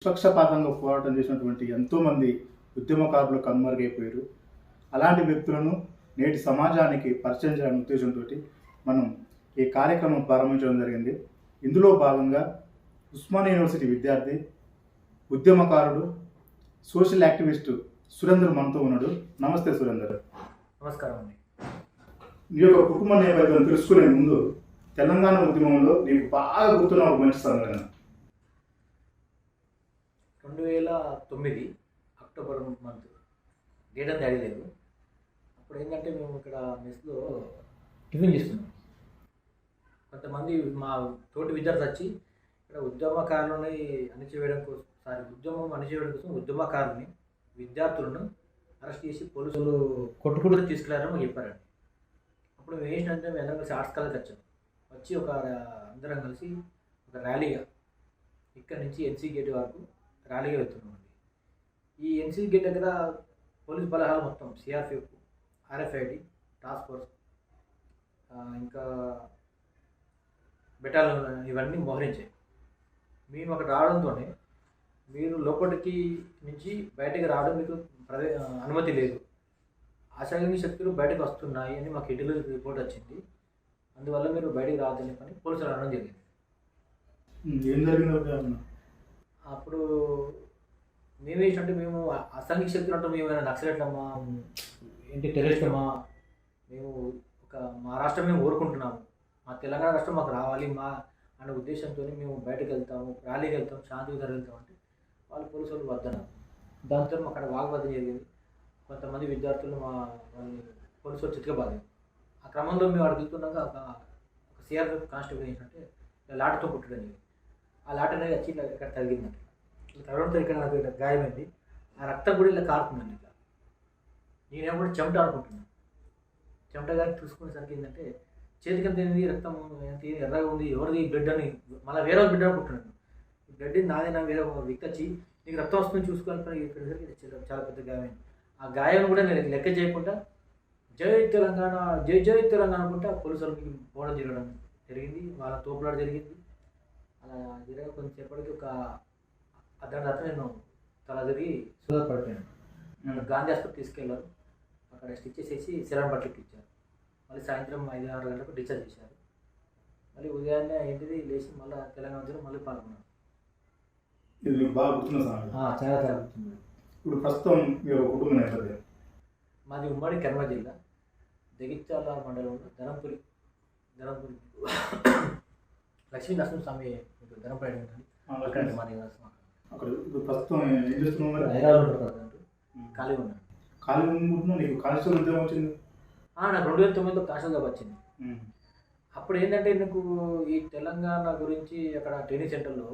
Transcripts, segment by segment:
నిష్పక్షపాతంగా పోరాటం చేసినటువంటి ఎంతోమంది ఉద్యమకారులు కనుమరుగైపోయారు. అలాంటి వ్యక్తులను నేటి సమాజానికి పరిచయం చేయాలనే ఉద్దేశంతో మనం ఈ కార్యక్రమం ప్రారంభించడం జరిగింది. ఇందులో భాగంగా ఉస్మానియా యూనివర్సిటీ విద్యార్థి, ఉద్యమకారుడు, సోషల్ యాక్టివిస్టు సురేందర్ మనతో ఉన్నాడు. నమస్తే సురేందర్. నమస్కారం అండి. నీ యొక్క కుటుంబ నేపథ్యం తెలుసుకునే ముందు తెలంగాణ ఉద్యమంలో నీకు బాగా గుర్తున్న ఒక మంచి సంఘటన. 2009 అక్టోబర్ మంత్, డేట్ అంతా ఐడియా లేదు. అప్పుడు ఏంటంటే మేము ఇక్కడ మెస్లో టిఫిన్ చేస్తున్నాం. కొంతమంది మా తోటి విద్యార్థి వచ్చి ఇక్కడ ఉద్యమకారులని అణిచివేయడం కోసం ఉద్యమకారులని విద్యార్థులను అరెస్ట్ చేసి పోలీసులు కొట్టుకుంటూ తీసుకెళ్లారని చెప్పారండి. అప్పుడు మేము ఏంటంటే మేము అందరం కలిసి ఆర్ట్స్ కాలేజ్కి వచ్చాం. వచ్చి అందరం కలిసి ఒక ర్యాలీగా ఇక్కడ నుంచి ఎన్సీ గేట్ వరకు ర్యాలీగా వెళ్తున్నామండి. ఈ ఎన్సీ గేట్ దగ్గర పోలీస్ బలగాలు మొత్తం సిఆర్పిఎఫ్, ఆర్ఎఫ్ఐడి, టాస్క్ ఫోర్స్, ఇంకా బెటాలియన్ ఇవన్నీ మోహరించాయి. మేము అక్కడ రావడంతోనే మీరు లోపలికి నుంచి బయటకు రావడం మీకు అనుమతి లేదు, అసాంఘిక శక్తులు బయటకు వస్తున్నాయి అని మాకు ఇంటెలిజెన్స్ రిపోర్ట్ వచ్చింది. అందువల్ల మీరు బయటకు రావద్దని పని పోలీసులు అనడం జరిగింది. ఏం జరిగింది? అప్పుడు మేమేంటంటే మేము అసాంఘిక శక్తులు అంటే మేము ఏమైనా నక్సలెట్లమ్మా, ఏంటి టెర్రరిస్టమా, మేము మా రాష్ట్రం మేము కోరుకుంటున్నాము, మా తెలంగాణ రాష్ట్రం మాకు రావాలి అనే ఉద్దేశంతో మేము బయటకు వెళ్తాము, ర్యాలీకి వెళ్తాం, శాంతియుతంగా వెళ్తాం అంటే వాళ్ళు పోలీసులు వద్దన్నారు. దాంతో అక్కడ వాగ్వాదం జరిగింది. కొంతమంది విద్యార్థులు వాళ్ళని పోలీసులు చితకబాదారు. ఆ క్రమంలో మేము అక్కడ వెళ్తున్నాక ఒక సిఆర్పిఎఫ్ కానిస్టేబుల్ ఏంటంటే లాటతో కుట్టడం జరిగింది. ఆ లాట అనేది వచ్చి ఇక్కడ తగిలిందండి. తగడంతో ఇక్కడ నాకు గాయమైంది. ఆ రక్తం కూడా ఇలా కారుతుందండి. ఇట్లా నేనేమో కూడా చెమట ఆడుకుంటున్నాను. చెమట గారి చూసుకునేసరికి ఏంటంటే చేతికి ఎంత ఏంది, రక్తం ఎంత ఎర్రగా ఉంది, ఎవరిది బ్లడ్ అని మళ్ళీ వేరే బ్లడ్ అనుకుంటున్నాను. ఈ బ్లడ్ నాదేనా వేరే వ్యక్తి వచ్చి నీకు రక్తం వస్తుంది చూసుకోవాలి ఇక్కడ చాలా పెద్ద గాయమైంది. ఆ గాయం కూడా నేను లెక్క చేయకుండా జై తెలంగాణ, జై జై తెలంగాణ అనుకుంటా పోలీసులకి పోవడం జరిగింది. వాళ్ళ తోపులాట జరిగింది. అలా జరిగే కొంచెంసేపటికి ఒక అర్ధగంట తర్వాత నేను తల తిరిగి పడిపోయాను. నన్ను గాంధీ హాస్పిటల్ తీసుకెళ్ళారు. అక్కడ స్టిచ్ చేసేసి సెలవు బట్టలకి ఇచ్చారు. మళ్ళీ సాయంత్రం 5-6 గంటలకు డిశ్చార్జ్ చేశారు. మళ్ళీ ఉదయాన్నే ఏంటిది లేచి మళ్ళీ తెలంగాణ వచ్చి మళ్ళీ పాల్గొన్నాను. ఇది బాగా గుర్తున్న సంగతి. చాలా చాలా గుర్తుంది. ఇప్పుడు ప్రస్తుతం మీ కుటుంబ నేపథ్యం? మాది ఉమ్మడి కర్నూలు జిల్లా జగిత్యాల మండలంలో ధనంపురి లక్ష్మీ నరసింహస్వామి ధనంపురి ఉంటుంది. అక్కడ మా నివాసం. అక్కడ ఇప్పుడు ప్రస్తుతం ఏం చేస్తున్నావు? మరి హైదరాబాద్ ఖాళీగా ఉన్నాను. ఖాళీ ఉంటున్నావు. నీకు కానిస్టేబుల్ ఉద్యోగం వచ్చింది? నాకు 2009లో కానిస్టేబుల్ వచ్చింది. అప్పుడు ఏంటంటే నాకు ఈ తెలంగాణ గురించి అక్కడ ట్రైనింగ్ సెంటర్లో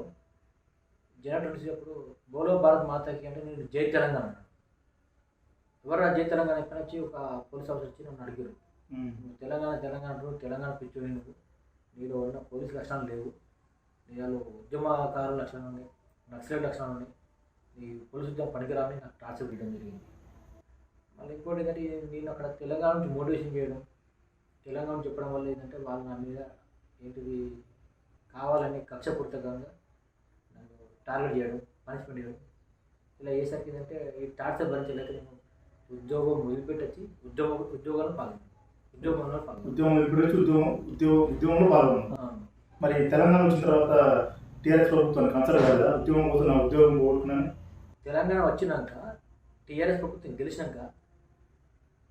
జనరల్ చేసేటప్పుడు బోలో భారత్ మాతాకి అంటే నేను జై తెలంగాణ అన్నాను. ఎవరు జై తెలంగాణ ఎక్కడ వచ్చి ఒక పోలీస్ ఆఫీసర్ వచ్చి నన్ను అడిగారు, తెలంగాణ పిచ్చి నీలో ఉన్న పోలీసు లక్షణాలు లేవు, నీలో ఉద్యమకారుల లక్షణాలు ఉన్నాయి, నక్సలైట్ లక్షణాలు ఉన్నాయి, నీ పోలీసు ఉద్యమం పనికిరాని నాకు టార్చర్ చేయడం జరిగింది. మళ్ళీ ఇంకోటి ఏంటంటే నేను అక్కడ తెలంగాణ నుంచి మోటివేషన్ చేయడం, తెలంగాణ చెప్పడం వల్ల ఏంటంటే వాళ్ళు నా మీద ఏంటిది కావాలని కక్షపూర్తకంగా నన్ను టార్గెట్ చేయడం, పనిష్మెంట్ చేయడం. ఇలా అయ్యేసరికి ఏంటంటే ఈ టార్చర్ భరించలేక నేను ఉద్యోగం వదిలిపెట్టచ్చి ఉద్యోగంలో పాల్గొన్నాను. ఉద్యోగంలో పాల్గొన్నాను. మరి తెలంగాణ వచ్చిన తర్వాత టీఆర్ఎస్ ప్రభుత్వం కన్సల్ట్ కాదా? ఉద్యోగం కోసం నా ఉద్యోగం పోగొట్టుకున్నాను. తెలంగాణ వచ్చినాక టీఆర్ఎస్ ప్రభుత్వం గెలిచినాక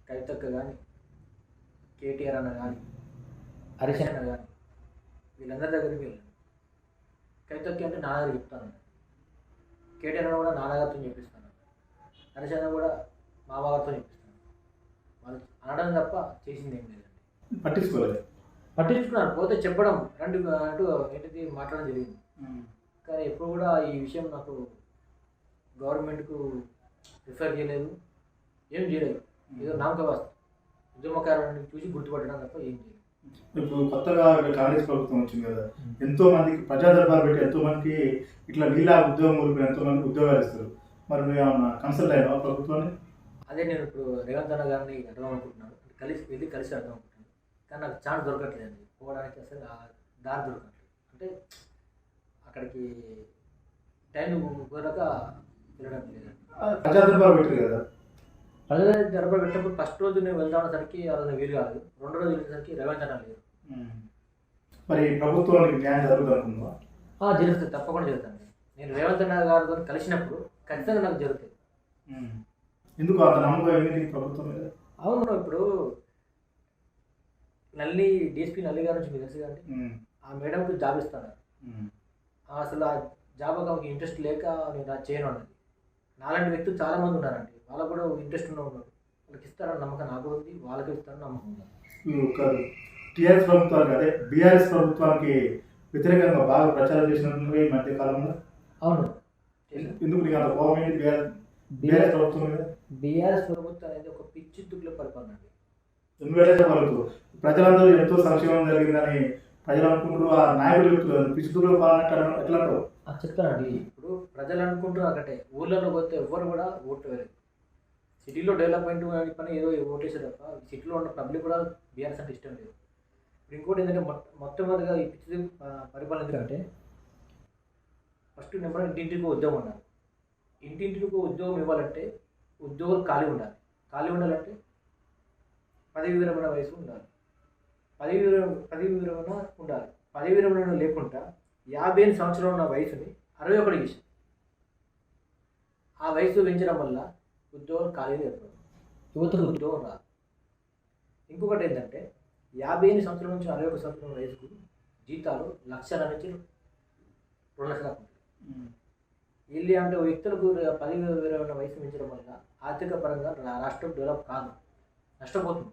కవితక్క కానీ, కేటీఆర్ అన్న కానీ, హరీష్ అన్న కానీ వీళ్ళందరి దగ్గరికి వెళ్ళాను. కవితక్క అంటే నా దగ్గర చెప్తాను, కేటీఆర్ అన్న కూడా నా దగ్గరతో చెప్పిస్తాను, హరీష్ అన్న కూడా మా బాగాతో చెప్పిస్తాను. వాళ్ళు అనడం తప్ప చేసింది ఏం లేదండి. పట్టించుకున్నారు. పోతే చెప్పడం రెండు అంటూ ఏంటిది మాట్లాడడం జరిగింది. కానీ ఎప్పుడు కూడా ఈ విషయం నాకు గవర్నమెంట్కు రిఫర్ చేయలేదు, ఏం చేయలేదు. ఏదో నామకవాస్తు ఉద్యమకారులను చూసి గుర్తుపట్టడం తప్ప ఏం చేయలేదు. ఇప్పుడు కొత్తగా కాంగ్రెస్ ప్రభుత్వం వచ్చింది కదా, ఎంతో మందికి ప్రజా దర్బార్ పెట్టి ఎంతో మందికి ఇట్లా నీలా ఉద్యోగం ఊరిపోయి ఎంతో మందికి ఉద్యోగాలు ఇస్తారు. మరి నువ్వు ఏమన్నా కన్సల్ట్ అయినా ప్రభుత్వాన్ని? అదే నేను ఇప్పుడు రేవంత్ అన్న గారిని అర్థం అనుకుంటున్నాను, కలిసి అర్థం అనుకుంటున్నాను. కానీ నాకు ఛాన్స్ దొరకట్లేదండి పోవడానికి, అసలు దారి దొరకట్లేదు. అంటే అక్కడికి టైం కుదరక వెళ్ళడం లేదు. ప్రజాదర్బార్ పెట్టారు కదా. ప్రజల దర్బార్ పెట్టినప్పుడు ఫస్ట్ రోజు నేను వెళ్దామనేసరికి ఆ రోజు వీలు కాలేదు. రెండో రోజు వెళ్ళేసరికి రేవంత్ అన్న లేదు. మరి ప్రభుత్వానికి న్యాయం జరుగుతుంది అనుకుందా? జరుగుతుంది, తప్పకుండా జరుగుతుంది. నేను రేవంత్ అన్న గారితో కలిసినప్పుడు ఖచ్చితంగా నాకు జరుగుతుంది. ఎందుకు అంత నమ్మకం ఏంటి ప్రభుత్వం మీద? అవును, ఇప్పుడు నల్లి డిఎస్పీ నల్లి గారి నుంచి మీకు తెలుసు కదండి. ఆ మేడంకి జాబ్ ఇస్తాను. అసలు ఆ జాబ్ ఆమెకి ఇంట్రెస్ట్ లేక నేను అది చేయను అన్నది. నాలాంటి వ్యక్తులు చాలామంది ఉన్నారండి, వాళ్ళకు కూడా ఇంట్రెస్ట్ ఉన్నారు. వాళ్ళకి ఇస్తారని నమ్మకం నాకు ఉంది, వాళ్ళకి ఇస్తారని నమ్మకం ఉంది. టీఆర్ఎస్ ప్రభుత్వానికి అదే బీఆర్ఎస్ ప్రభుత్వానికి వ్యతిరేకంగా బాగా ప్రచారం చేసినట్టు ఈ మధ్య కాలంలో. అవును, ఎందుకు నీకు అంత కోపం ఏంటి బీఆర్ఎస్ ప్రభుత్వం మీద? బీఆర్ఎస్ ప్రభుత్వం అనేది ఒక పిచ్చి తుగ్గుల పరిపాలన అండి. ఎందుకంటే చెప్పగలుగుతూ ప్రజలందరూ ఎంతో సంక్షేమం జరిగిందని ప్రజలు అనుకుంటారు, ఆ నాయకులు చెప్తున్నారు పిచ్చుతుల్లో పాలన ఎట్లా చెప్తానండి. ఇప్పుడు ప్రజలు అనుకుంటున్నారు ఒకటే, ఊళ్ళలో పోతే ఎవ్వరు కూడా ఓటు వేయలేదు. సిటీలో డెవలప్మెంట్ పని ఏదో ఓటేసారు తప్ప సిటీలో ఉన్న పబ్లిక్ కూడా బీఆర్ఎస్ అంటే ఇష్టం లేదు. ఇప్పుడు ఇంకోటి ఏంటంటే మొట్టమొదటిగా ఈ పిచ్చి పరిపాలన ఎందుకంటే ఫస్ట్ నెంబర్ ఇంటింటికి ఉద్యోగం ఉండాలి. ఇంటింటికి ఉద్యోగం ఇవ్వాలంటే ఉద్యోగులు ఖాళీ ఉండాలి. ఖాళీ ఉండాలంటే పదవి విరమణ వయసు ఉండాలి. పదవి విరమణ ఉండాలి. పదవి విరమణ లేకుండా 55 సంవత్సరాలు ఉన్న వయసుని 61 చేసి ఆ వయసు పెంచడం వల్ల ఉద్యోగం ఖాళీ ఏర్పడదు, యువతకు ఉద్యోగం రాదు. ఇంకొకటి ఏంటంటే 55 సంవత్సరాల నుంచి 61 సంవత్సరాల వయసుకు జీతాలు 1,00,000 నుంచి 2,00,000 ఉంటాయి. వీళ్ళు అంటే వ్యక్తులకు పదవి విరమణ వయసు పెంచడం వల్ల ఆర్థిక పరంగా రాష్ట్రం డెవలప్ కాదు, నష్టపోతుంది.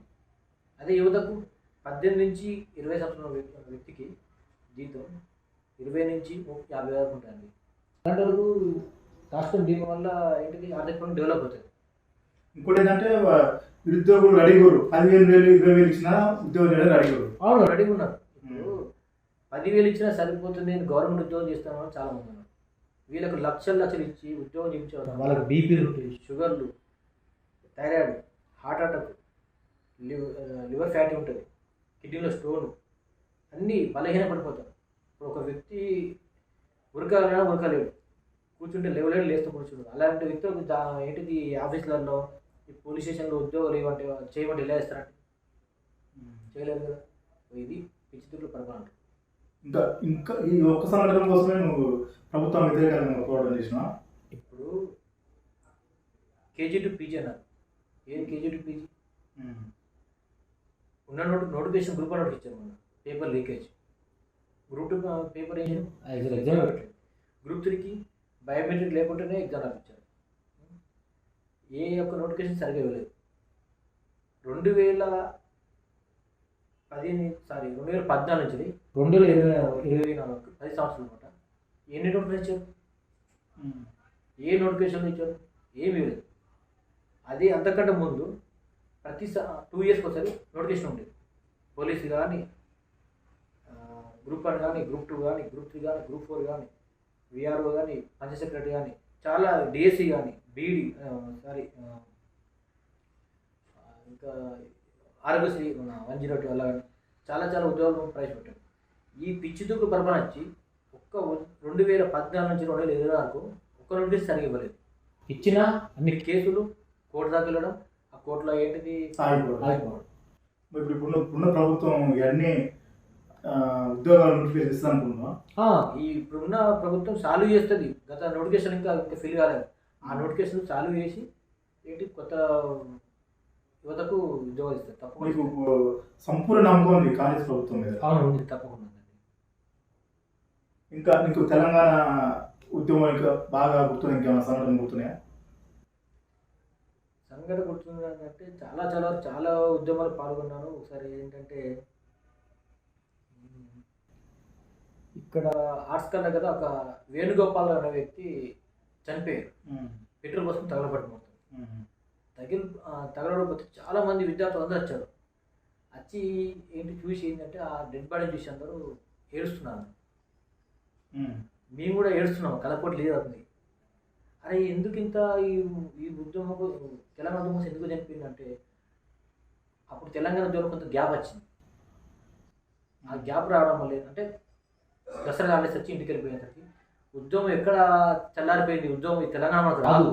అదే యువతకు 18 నుంచి 20 సంవత్సరాల వ్యక్తికి జీతం 20 నుంచి 50 వరకు ఉంటుంది. అలాంటి వరకు రాష్ట్రం దీని వల్ల ఏంటిది ఆర్థికంగా డెవలప్ అవుతుంది. ఇంకోటి ఏంటంటే నిరుద్యోగులు అడిగారు 15,000 20,000 ఇచ్చినా ఉద్యోగం చేయడానికి అడిగారు. అవును, రెడీగా ఉన్నారు. ఇప్పుడు 10,000 ఇచ్చినా సరిపోతుంది, నేను గవర్నమెంట్ ఉద్యోగం చేస్తాను చాలా మంది ఉన్నారు. వీళ్ళకు లక్షలు ఇచ్చి ఉద్యోగం చేయించేవారు. వాళ్ళకి బీపీలు ఉంటాయి, షుగర్లు, thyroid, heart attack, liver fatty ఉంటుంది, కిడ్నీలో స్టోన్, అన్నీ బలహీన పడిపోతారు. ఇప్పుడు ఒక వ్యక్తి ఉరకాలన్నా ఉరకలేడు, కూర్చుంటే లేవలేడు, లేస్తూ కూర్చుంటాడు. అలాంటి వ్యక్తులకు ఏంటిది ఆఫీసులలో ఈ పోలీస్ స్టేషన్లో ఉద్యోగాలు ఇవ్వంటే చేయమంటే ఎలా ఇస్తారంటే చేయలేదు కదా. ఇది పిచ్చితులు పరిపాలన. ఇంకా ఇంకా ఈ ఒక్క సంఘటన కోసమే నువ్వు ప్రభుత్వం వ్యతిరేకంగా పోరాటం చేసినా? ఇప్పుడు కేజీ టు పీజీ అన్నారు. ఏం కేజీ టు పీజీ ఉన్న నోటిఫికేషన్ గ్రూప్ నోట్ ఇచ్చారు. మన పేపర్ లీకేజ్, గ్రూప్ 2 పేపర్ ఏం ఎగ్జామ్ పెట్టారు. గ్రూప్ 3కి బయోమెట్రిక్ లేకుండానే ఎగ్జామ్ రాపించారు. ఏ ఒక్క నోటిఫికేషన్ సరిగ్గా ఇవ్వలేదు. 2014 నుంచి 2024 10 సంవత్సరాలు అనమాట. ఎన్ని నోటిఫికేషన్ ఇచ్చారు? ఏ నోటిఫికేషన్ ఇచ్చారు? ఏమి ఇవ్వలేదు. అది అంతకంటే ముందు ప్రతి 2 ఇయర్స్కి ఒకసారి నోటిఫికేషన్ ఉండేది. పోలీసు కానీ, గ్రూప్ 1 కానీ, గ్రూప్ 2 కానీ, గ్రూప్ 3 కానీ, గ్రూప్ 4 కానీ, విఆర్ఓ కానీ, పంచాయత్ సెక్రటరీ కానీ, చాలా డిఎస్సి కానీ, బీడీ ఇంకా ఆరోగ్యశ్రీ 102 అలా కానీ చాలా ఉద్యోగాలు ప్రవేశపెట్టారు. ఈ పిచ్చి దూకుడు పరిపాలన వచ్చి ఒక్క 2014 నుంచి 2020 వరకు ఒక్క నోటీస్ సరిగ్గా ఇవ్వలేదు. ఇచ్చిన అన్ని కేసులు కోర్టు దాకా వెళ్ళడం, ఆ కోర్టులో ఏంటిది ఆగిపోవడం. ఇప్పుడున్న ప్రభుత్వం ఇవన్నీ ఉద్యోగాలు నోటిఫికేషన్ ఇస్తా అనుకుంటున్నా. ఈ ఇప్పుడున్న ప్రభుత్వం సాల్వ్ చేస్తుంది. గత నోటిఫికేషన్ ఇంకా ఫిల్ కాలేదు. ఆ నోటిఫికేషన్ సాల్వ్ చేసి ఏంటి కొత్త యువతకు ఉద్యోగాలు ఇస్తారు. తప్పకుండా సంపూర్ణ నమ్మకం ఉంది కాంగ్రెస్ ప్రభుత్వం మీద. అవును, తప్పకుండా. ఇంకా నీకు తెలంగాణ ఉద్యమం ఇంకా బాగా గుర్తుంది? ఇంకేమైనా సంఘటన గుర్తున్నాయా? సంఘటన గుర్తుందంటే చాలా ఉద్యమాలు పాల్గొన్నాను. ఒకసారి ఏంటంటే ఇక్కడ ఆర్ట్స్ కన్నా కదా ఒక వేణుగోపాల్ అనే వ్యక్తి చనిపోయారు. పెట్రోల్ కోసం తగలబడి మొత్తం తగలబడిపోతే చాలామంది విద్యార్థులు అందరూ వచ్చారు. వచ్చి ఏంటి చూసి ఏంటంటే ఆ డెడ్ బాడీని చూసి అందరూ ఏడుస్తున్నారు. మేము కూడా ఏడుస్తున్నాం, కలపోటు లేదు అవుతుంది. అరే ఎందుకు ఇంత ఈ ఉద్యమం తెలంగాణ ఉద్యమం ఎందుకు చనిపోయిందంటే అప్పుడు తెలంగాణ ఉద్యమం కొంత గ్యాప్ వచ్చింది. ఆ గ్యాప్ రావడం వల్ల ఏంటంటే దసరా హాలిడేస్ వచ్చి ఇంటికి వెళ్ళిపోయేసరికి ఉద్యమం ఎక్కడ చల్లారిపోయింది, ఉద్యమం ఈ తెలంగాణ మనకు రాదు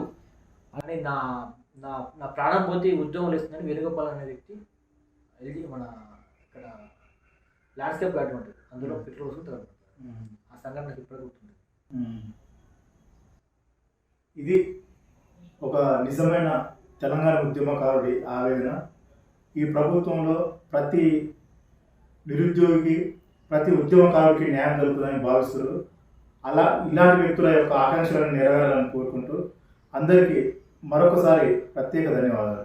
అని నా నా నా ప్రాణం పోతే ఈ ఉద్యమం వేస్తుందని వేణుగోపాల్ అనే వ్యక్తి వెళ్ళి మన ఇక్కడ ల్యాండ్స్కేప్ గార్డెన్ ఉంటుంది, అందులో పెట్రోల్ వస్తుంది తగలబెడతారు. ఆ సంఘటన నాకు ఇప్పుడు గుర్తుంది. ఇది ఒక నిజమైన తెలంగాణ ఉద్యమకారుడి ఆవేదన. ఈ ప్రభుత్వంలో ప్రతి నిరుద్యోగికి, ప్రతి ఉద్యమకారుడికి న్యాయం జరుగుతుందని భావిస్తారు. ఇలాంటి వ్యక్తుల యొక్క ఆకాంక్షలను నెరవేరాలని కోరుకుంటూ అందరికీ మరొకసారి ప్రత్యేక ధన్యవాదాలు.